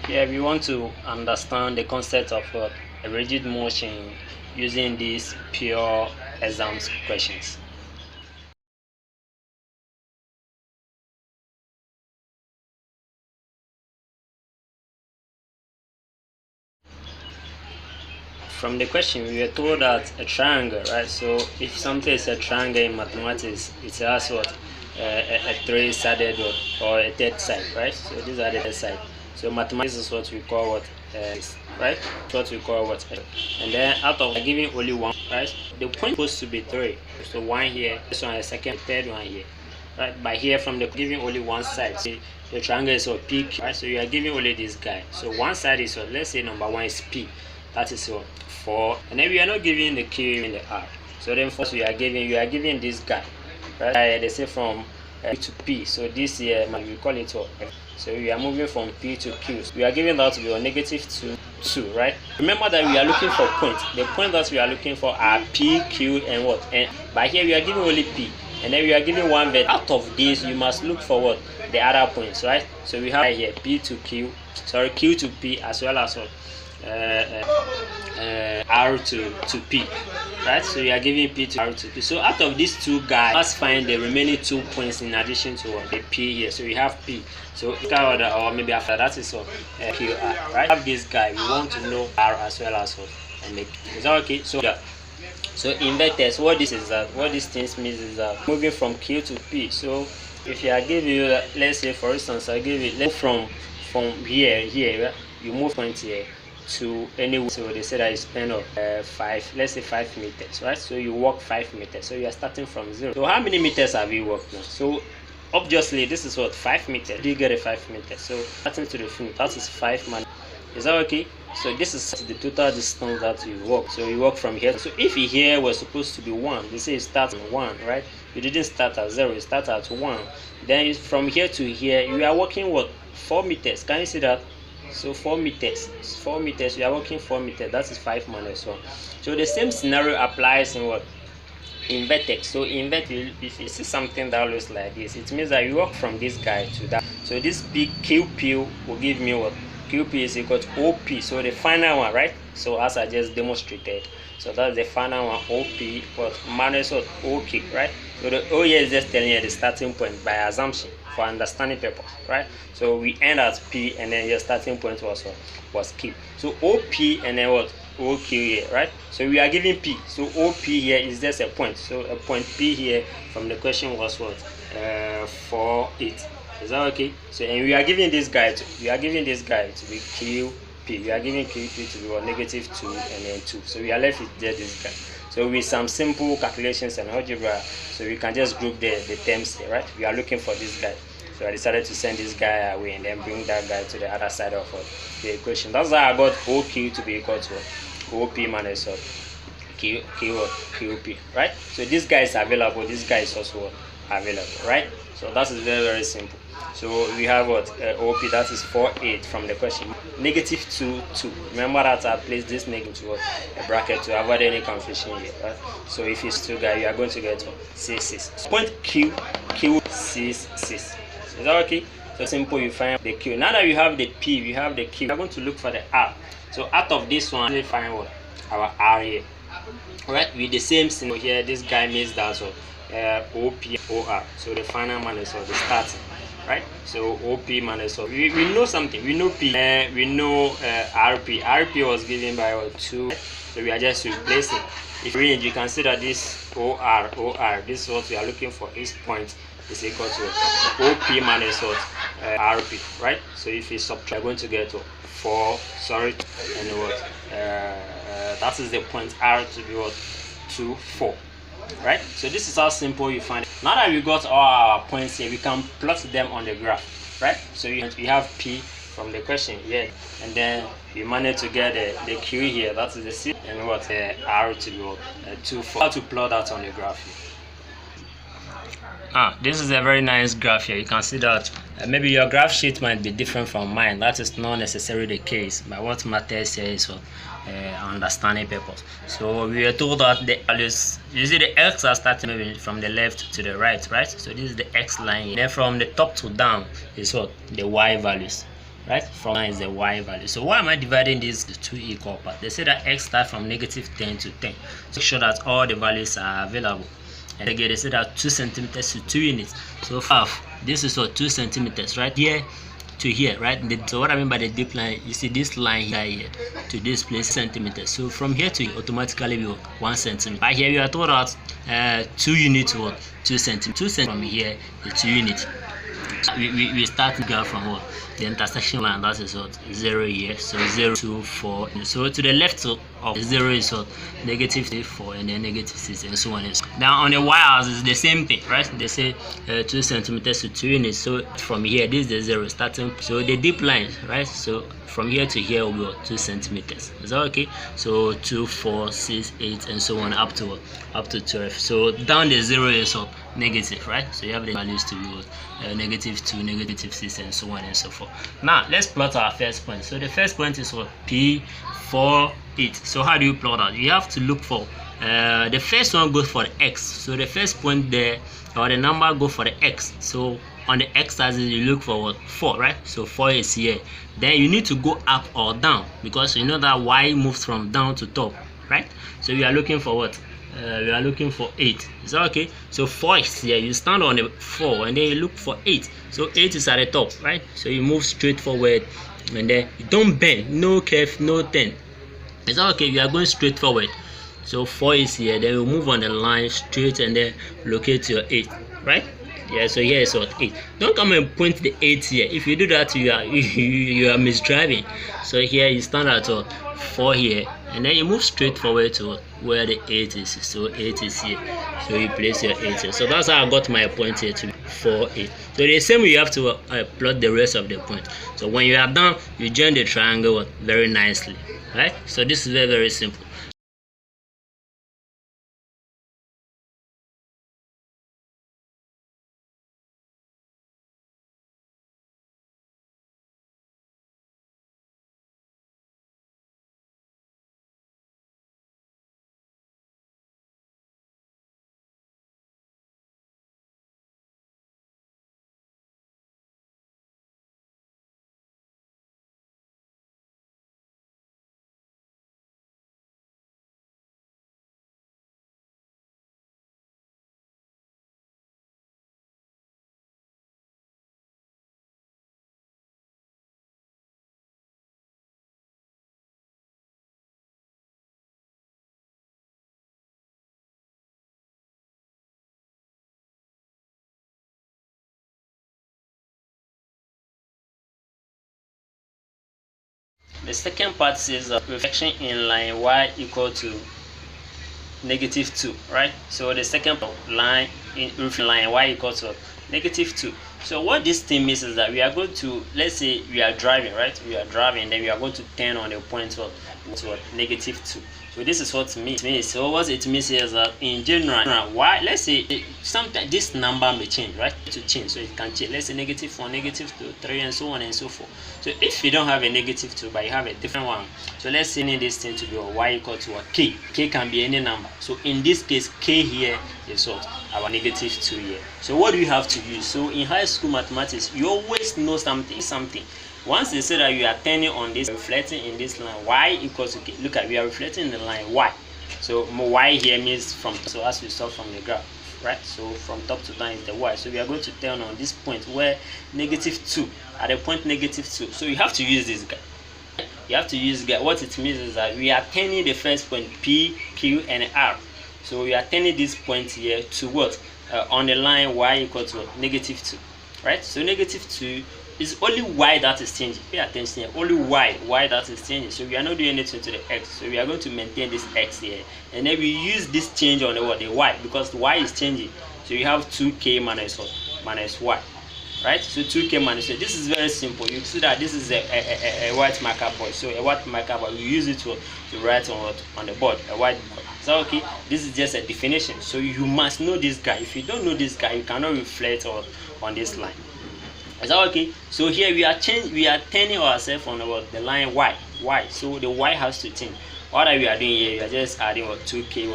Yeah, we want to understand the concept of a rigid motion using these pure exams questions. From the question, we were told that a triangle, right? So if something is a triangle in mathematics, it has what? A three-sided or a third side, right? So these are the third side. So mathematics is what we call what? Right? It's what we call what? And then out of giving only one, right? The point is supposed to be three. So one here, this one, a second, third one here. Right, by here from the giving only one side. See, the triangle is what P, right? So you are giving only this guy. So one side is what? Let's say number one is P. That is what 4, and then we are not giving the Q in the R. So then first you are giving this guy, right? They say from P to P. So this here we call it what? So we are moving from P to Q. So we are giving that to be a negative 2, right? Remember that we are looking for points. The point that we are looking for are P, Q, and what? And by here we are giving only P, and then we are giving one vector. Out of this, you must look for what? The other points, right? So we have right here P to Q, Q to P, as well as what? R to P, right? So you are giving P to R to P. So out of these two guys, let's find the remaining 2 points in addition to the P here. So we have P. So or maybe after that is what Q R, right? Have this guy. We want to know R as well as what and the Q. Is that okay? So yeah. So in vectors, what these things means is that moving from Q to P. So if I give you, let's say for instance, I give it from here, you move point here to anywhere. So they said I spend of 5 meters, right? So you walk 5 meters. So you are starting from 0. So how many meters have you walked now? So obviously this is what 5 meters. Do you get a 5 meters? So starting to the finish, that is 5 minus. Is that okay? So this is the total distance that you walk. So you walk from here. So if here was supposed to be 1, they say you start at 1, right? You didn't start at 0, you start at 1. Then from here to here, you are walking what? 4 meters. Can you see that? So 4 meters. 4 meters. You are walking 4 meters. That is 5 minus 1. So the same scenario applies in what? In vertex. So in vertex, if you see something that looks like this, it means that you walk from this guy to that. So this big QP will give me what? QP is equal to OP. So the final one, right? So as I just demonstrated, so that's the final one, OP, what minus what OK, right? So the O here is just telling you the starting point by assumption for understanding purpose, right? So we end at P, and then your starting point was what? Was Q. So OP and then what? OQ here, right? So we are giving P. So OP here is just a point. So a point P here from the question was what? 4, 8. Is that okay? So and we are giving this guy to be QP. We are giving QP to be what? Negative 2 and then 2. So we are left with this guy. So with some simple calculations and algebra, so we can just group the terms here, right? We are looking for this guy. So I decided to send this guy away and then bring that guy to the other side of the equation. That's how I got OQ to be equal to OP minus QP, right? So this guy is available, this guy is also available, right? So that is very, very simple. So we have what? OP, that is 4, 8 from the question. Negative 2, 2. Remember that I placed this negative to a bracket to avoid any confusion here, right? So if it's 2 guys, you are going to get 6, 6. So point Q, 6, 6. Is that okay? So simple, you find the Q. Now that you have the P, you have the Q, you're going to look for the R. So out of this one, we find what? Our R here. Alright, with the same symbol here, this guy means that's what? OP, OR. So the final minus or the starting. Right? So OP minus OP. We know something. We know P. We know RP. RP was given by 2. So we are just replacing. If you read, you can see that this OR, this is what we are looking for. Each point is equal to OP minus what? RP. Right? So if you subtract, you're going to get 4. Sorry, and what? That is the point R to be what? 2, 4. Right? So this is how simple you find it. Now that we got all our points here, we can plot them on the graph, right? So we have P from the question here, and then we managed to get the Q here, that is the C, and what R to be 2, 4. How to plot that on the graph here. This is a very nice graph here. You can see that maybe your graph sheet might be different from mine. That is not necessarily the case, but what matters here is what understanding purpose. So we are told that the values, you see the X are starting maybe from the left to the right, right? So this is the X line. Then from the top to down is what? The Y values. right? From line is the y value. So why am I dividing these to two equal parts? They say that x starts from -10 to 10. So make sure that all the values are available. And again, they say that 2 centimeters to 2 units. So this is what 2 centimeters, right here to here, right? So what I mean by the deep line, you see this line here to this place centimeters. So from here to here, automatically be 1 centimeter. But here we are told that 2 units or 2 centimeters. 2 centimeters from here to 2 units. We start to go from what? The intersection line, that is what? 0 here. So 0, 2, 4. So to the left of 0 is what? -4 and then -6 and so on and so on. Now on the y-axis is the same thing, right? They say 2 centimeters to 2 units. So from here, this is the 0 starting. So the deep line, right? So from here to here will be 2 centimeters. Is that okay? So 2, 4, 6, 8 and so on up to 12. So down the 0 is what? Negative, right? So you have the values to be what? -2, -6 and so on and so forth. Now let's plot our first point. So the first point is what? P 4, 8. So how do you plot that? You have to look for the first one goes for the x. So the first point there, or the number go for the x. So on the x-axis you look for what? 4, right? So 4 is here. Then you need to go up or down, because you know that y moves from down to top, right? So we are looking for what? We are looking for 8. Is that okay? So 4 is here. You stand on the 4 and then you look for 8. So 8 is at the top, right? So you move straight forward and then you don't bend, no curve, no turn. Is that okay? You are going straight forward. So 4 is here. Then you move on the line straight and then locate your 8, right? Yeah, so here is what? 8. Don't come and point the 8 here. If you do that, you are misdriving. So here you stand at 4 here, and then you move straight forward to where the 8 is. So 8 is here. So you place your 8 here. So that's how I got my point here to 4, 8. So the same way you have to plot the rest of the point. So when you are done, you join the triangle very nicely, right? So this is very, very simple. The second part says reflection in line y equal to -2, right? So the second line in line y equal to -2. So what this thing means is that we are going to, let's say we are driving, right? We are driving, then we are going to turn on the point of -2. So this is what it means. So what it means is that in general, why, let's say sometimes this number may change, right? To change, so it can change. Let's say -1, -2, 3, and so on and so forth. So if you don't have a -2, but you have a different one, so let's say in this thing to be y equal to k. K can be any number. So in this case, k here is what? Our -2 here. So what do you have to use? So in high school mathematics, you always know something. Once they say that you are turning on this, reflecting in this line, y equals to k. Look at, we are reflecting in the line y. So y here means from, so as we saw from the graph, right? So from top to down is the y. So we are going to turn on this point where -2, at the point -2. So you have to use this guy. You have to use guy. What it means is that we are turning the first point P, Q, and R. So we are turning this point here to what? On the line y equal to -2, right? So -2 is only y that is changing. Pay attention here. Only y that is changing. So we are not doing anything to the x. So we are going to maintain this x here, and then we use this change on the what? The y, because the y is changing. So you have 2k minus what? Minus y, right? So 2k minus y. This is very simple. You see that this is a white marker board. So a white marker board, we use it to write on what? On the board, a white board. So okay, this is just a definition. So you must know this guy. If you don't know this guy, you cannot reflect on this line. Is that okay? So here we are turning ourselves on the line y. So the y has to change. What we are doing here, we are just adding 2k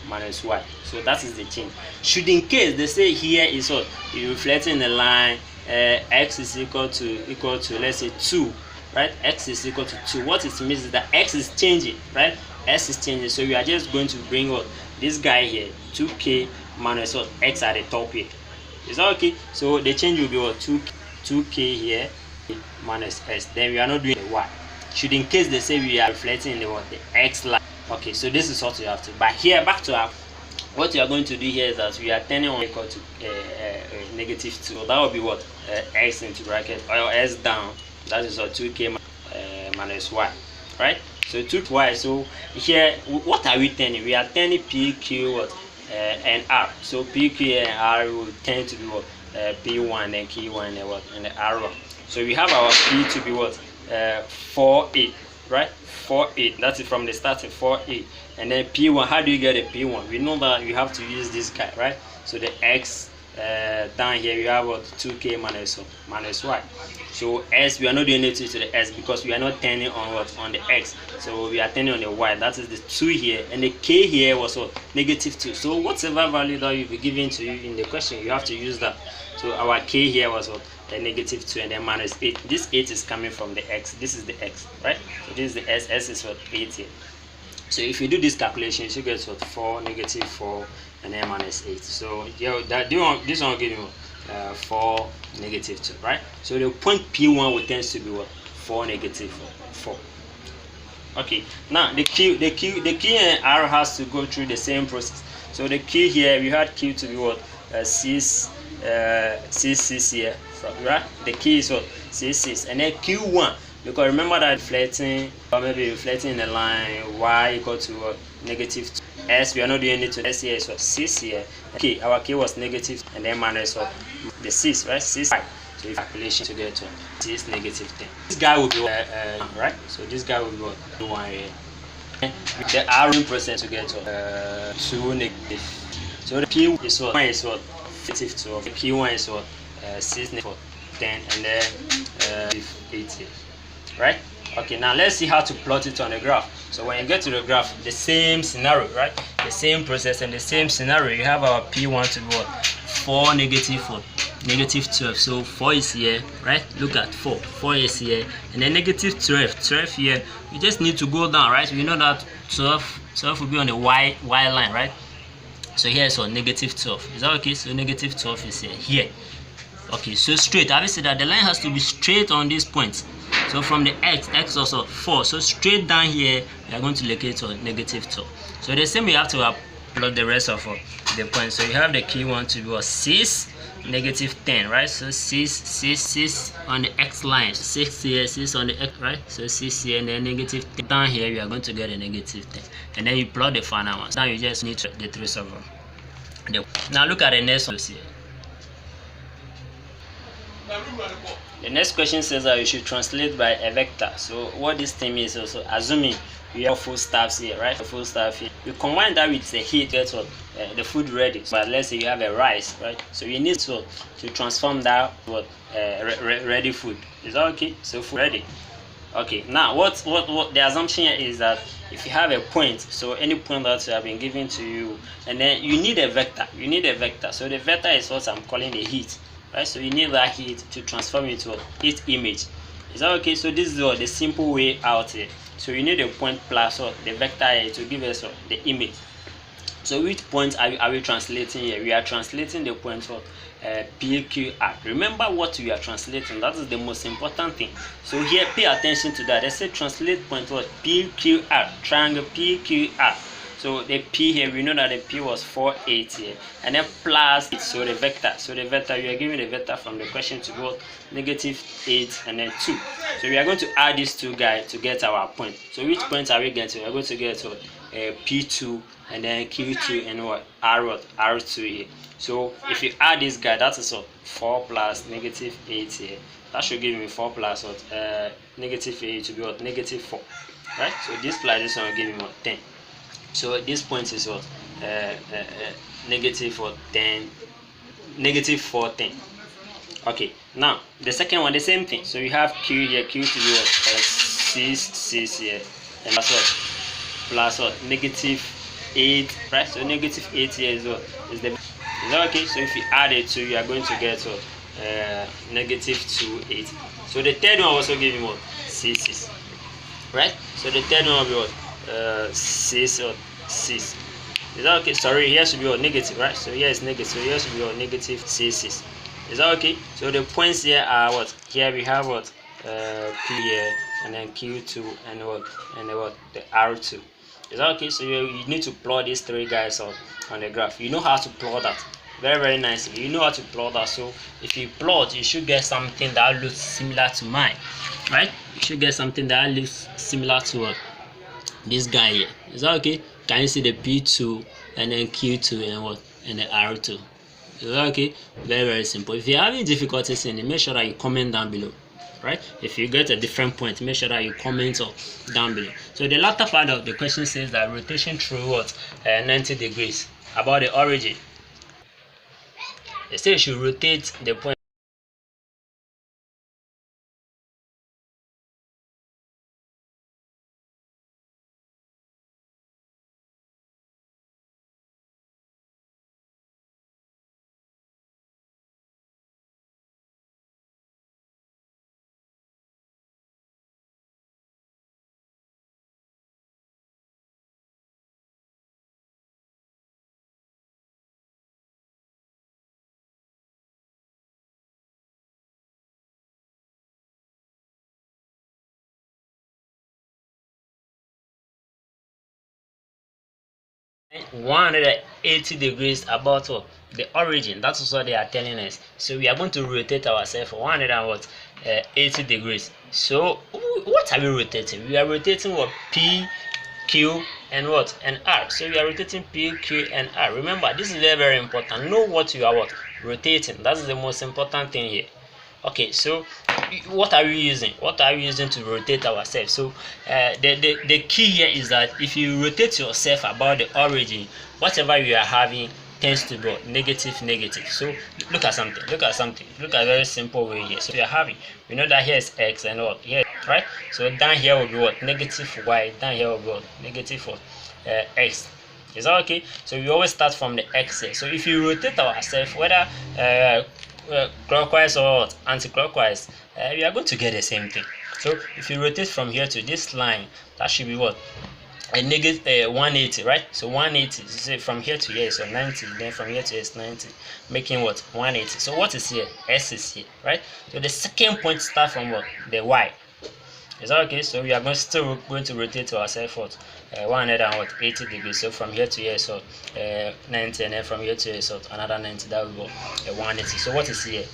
minus y. So that is the change. Should in case they say here is what? You reflecting the line x is equal to let's say 2, right? X is equal to 2. What it means is that X is changing, right? S is changing. So we are just going to bring what this guy here, 2k minus what X at the top here. Is that okay? So the change will be what 2k here minus S. Then we are not doing the Y. Should in case they say we are reflecting in the what the X line. Okay, so this is what you have to. But here back to our, what you are going to do here is that we are turning on equal to negative 2. So that will be what X into bracket or S down. That is what 2k minus Y, right? So 2y. So here what are we turning? We are turning P, Q, what and R. So P, Q, and R will tend to be what P1 and Q1 and what and the R1. So we have our P to be what 4a, right? 4a. That's it from the starting 4a. And then P1. How do you get a P1? We know that you have to use this guy, right? So the X down here you have what 2k minus Y. So S, we are not doing it to the S because we are not turning on what on the X. So we are turning on the Y. That is the 2 here, and the K here was what negative 2. So whatever value that will be given to you in the question, you have to use that. So our K here was what the negative 2, and then minus 8. This 8 is coming from the X. This is the X, right? So this is the S. S is what 8 here. So if you do this calculation, you should get what 4, negative 4, and then minus 8. So yeah, this one will give you 4, negative 2, right? So the point P1 will tend to be what 4, negative 4. Okay, now the Q and R has to go through the same process. So the Q here, we had Q to be what 6 here, right? The key is what 6, and then Q1, because remember that reflecting, or maybe reflecting in the line Y equal to negative 2. S, we are not doing it to S here, is what 6 here. Okay, our K was negative, and then minus what the 6, right? 6. So if calculation to get to 6, negative 10. This guy will be right. So this guy will be what 1 here. And the R process to get to 2, negative. So the P is what 1 is what negative 12. The Q1 is what 6, negative 10, and then 8 here, right? Okay, now let's see how to plot it on the graph. So when you get to the graph, the same scenario, right? The same process and the same scenario. You have our P1 to be what 4, negative 4, negative 12. So 4 is here, right? Look at 4. 4 is here, and then negative 12 here. We just need to go down, right? We know that 12 will be on the Y line, right? So here is what negative 12. Is that okay? So negative 12 is here. Okay, so straight. Obviously that the line has to be straight on this point. So from the X also 4. So straight down here, we are going to locate on negative 12. So the same we have to plot the rest of the points. So you have the key one to be 6, negative 10, right? So 6 on the X line. 6 here, 6 on the X, right? So 6 here, and then negative 10. Down here, we are going to get a negative 10. And then you plot the final ones. Now you just need the trace of them. Now look at the next one here. The next question says that you should translate by a vector. So what this thing is also, assuming we have full staffs here, right? The full staff here. You combine that with the heat, get what the food ready. But let's say you have a rice, right? So you need to transform that what ready food. Is that okay? So food ready. Okay. Now what the assumption here is that if you have a point, so any point that have been given to you, and then you need a vector. You need a vector. So the vector is what I'm calling the heat. Right, so you need that heat to transform into a heat image. Is that okay? So this is the simple way out here. So you need a point plus the vector here to give us the image. So which point are we translating here? We are translating the point for PQR. Remember what we are translating. That is the most important thing. So here, pay attention to that. They say translate point what PQR, triangle PQR. So the P here, we know that the P was 4, 8 here, and then plus it, so the vector. So the vector, we are given the vector from the question to go negative 8 and then 2. So we are going to add these two guys to get our point. So which point are we getting? We are going to get to P2 and then Q2 and what R2 here. So if you add this guy, that is 4 plus negative 8 here. That should give me 4 plus negative 8 to be what negative 4, right? So this plus this one will give me what 10. So this point is what negative 10, negative 4, 10. Okay, now the second one, the same thing. So you have Q here, Q to be what 6 here, and that's what plus what negative 8, right? So negative 8 here is what is that okay? So if you add it to, you are going to get what negative 2, 8. So the third one also give you what C6, right? So the third one will be what? 6 or 6. Is that okay? Sorry, here should be what? Negative, right? So here is negative. So here should be what? Negative C6. Is that okay? So the points here are what? Here we have what? P here, and then Q2, and what? And what? The R2. Is that okay? So you need to plot these three guys on the graph. You know how to plot that very nicely. You know how to plot that. So if you plot, you should get something that looks similar to mine, right? You should get something that looks similar to this guy here. Is that okay? Can you see the P2 and then Q2 and what? And the R2. Is that okay? Very simple. If you're having difficulties in it, make sure that you comment down below. Right? If you get a different point, make sure that you comment down below. So the latter part of the question says that rotation through what? 90 degrees about the origin. They say you should rotate the point at 180 degrees about what? The origin. That's also what they are telling us. So we are going to rotate ourselves for 180 degrees. So what are we rotating? We are rotating what? P, Q, and what? And R. So we are rotating P, Q, and R. Remember, this is very important. Know what you are what? Rotating. That's the most important thing here. Okay, so what are we using? What are we using to rotate ourselves? So the key here is that if you rotate yourself about the origin, whatever you are having tends to be negative. So look at something. Look at a very simple way here. So we are having, we know that here is x and what here, right? So down here will be what? Negative y. Down here will be what? Negative what? X. Is that okay? So we always start from the x here. So if you rotate ourselves, whether clockwise or anti-clockwise, we are going to get the same thing. So if you rotate from here to this line, that should be what? A negative 180, right? So 180, so from here to here is 90, then from here to here is 90, making what? 180. So what is here? S is here, right? So the second point starts from what? The y. Is that okay? So we are still going to rotate ourselves what? 180 degrees. So from here to here is 90, and then from here to here is another 90. That will go 180. So what is here?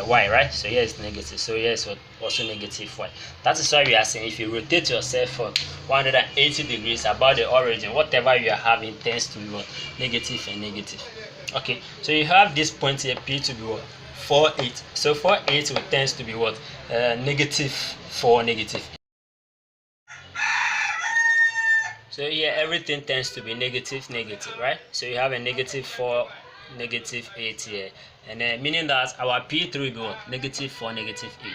Y, right? So here is negative. So here is also negative y. That is why we are saying if you rotate yourself for 180 degrees about the origin, whatever you are having tends to be what? Negative and negative. Okay, so you have this point here P to be what? 4,8. So 4,8 tends to be what? Negative 4, negative. So here everything tends to be negative, right? So you have a negative 4, negative 8 here, and then meaning that our P3 will be what? Negative 4, negative 8,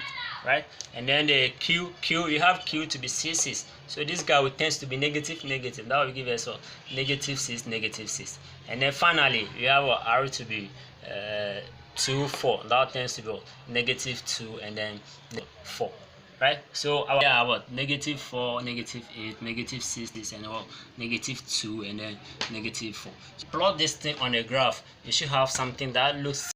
right? And then the Q, you have Q to be C6. So this guy will tends to be negative. That will give us negative 6, negative 6. And then finally we have our R to be 2, 4. That tends to be negative 2 and then 4. Right? So our what? Negative 4, negative 8, negative 6, and what? Negative 2 and then negative 4. So plot this thing on a graph. You should have something that looks